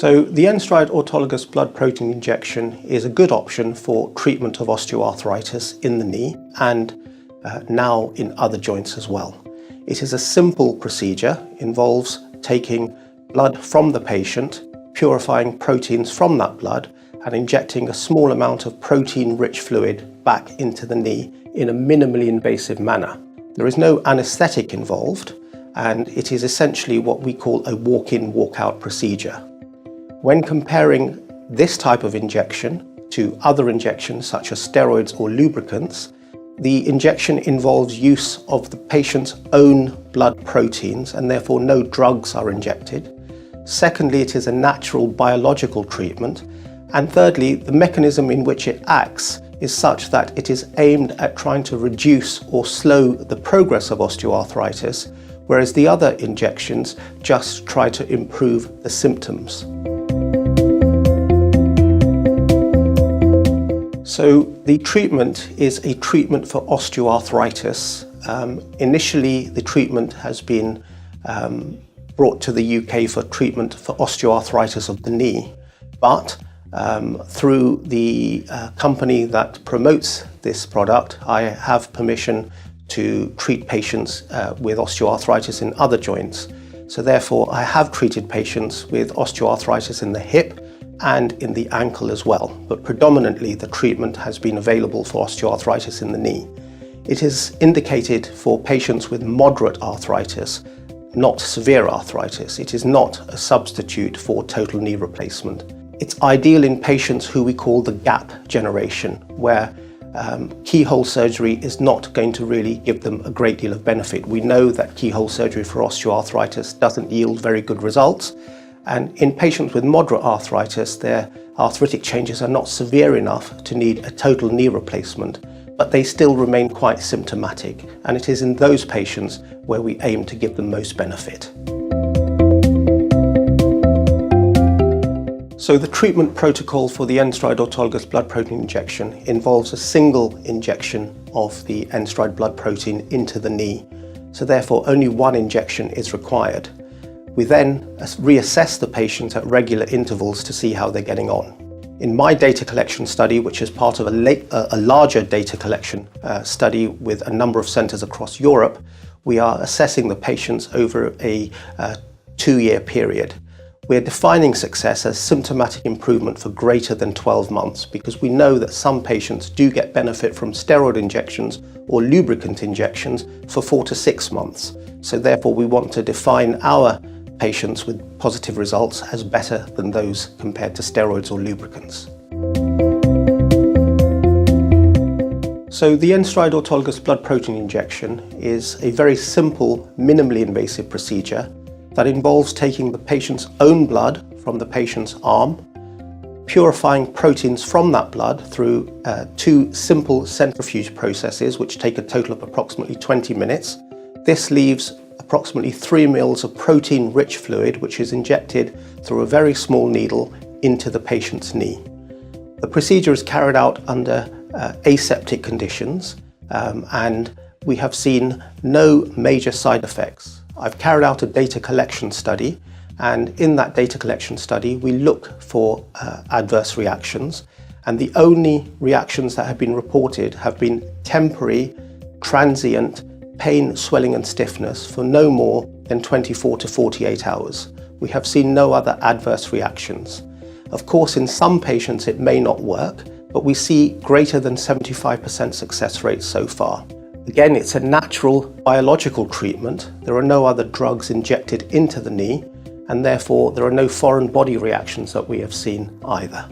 So the nStride autologous blood protein injection is a good option for treatment of osteoarthritis in the knee and now in other joints as well. It is a simple procedure, involves taking blood from the patient, purifying proteins from that blood and injecting a small amount of protein-rich fluid back into the knee in a minimally invasive manner. There is no anesthetic involved, and it is essentially what we call a walk-in, walk-out procedure. When comparing this type of injection to other injections such as steroids or lubricants, the injection involves use of the patient's own blood proteins and therefore no drugs are injected. Secondly, it is a natural biological treatment. And thirdly, the mechanism in which it acts is such that it is aimed at trying to reduce or slow the progress of osteoarthritis, whereas the other injections just try to improve the symptoms. So the treatment is a treatment for osteoarthritis. Initially, the treatment has been brought to the UK for treatment for osteoarthritis of the knee, but through the company that promotes this product, I have permission to treat patients with osteoarthritis in other joints. So therefore, I have treated patients with osteoarthritis in the hip and in the ankle as well, but predominantly the treatment has been available for osteoarthritis in the knee. It is indicated for patients with moderate arthritis, not severe arthritis. It is not a substitute for total knee replacement. It's ideal in patients who we call the gap generation, where keyhole surgery is not going to really give them a great deal of benefit. We know that keyhole surgery for osteoarthritis doesn't yield very good results. And in patients with moderate arthritis, their arthritic changes are not severe enough to need a total knee replacement, but they still remain quite symptomatic. And it is in those patients where we aim to give them most benefit. So the treatment protocol for the nStride autologous blood protein injection involves a single injection of the nStride blood protein into the knee. So therefore only one injection is required. We then reassess the patient at regular intervals to see how they're getting on. In my data collection study, which is part of a larger data collection study with a number of centres across Europe, we are assessing the patients over a 2-year period. We're defining success as symptomatic improvement for greater than 12 months because we know that some patients do get benefit from steroid injections or lubricant injections for 4 to 6 months. So therefore we want to define our patients with positive results as better than those compared to steroids or lubricants. So the nStride autologous blood protein injection is a very simple, minimally invasive procedure that involves taking the patient's own blood from the patient's arm, purifying proteins from that blood through 2 simple centrifuge processes which take a total of approximately 20 minutes. This leaves approximately 3 ml of protein-rich fluid which is injected through a very small needle into the patient's knee. The procedure is carried out under aseptic conditions and we have seen no major side effects. I've carried out a data collection study, and in that data collection study we look for adverse reactions, and the only reactions that have been reported have been temporary, transient pain, swelling and stiffness for no more than 24 to 48 hours. We have seen no other adverse reactions. Of course, in some patients it may not work, but we see greater than 75% success rate so far. Again, it's a natural biological treatment. There are no other drugs injected into the knee, and therefore there are no foreign body reactions that we have seen either.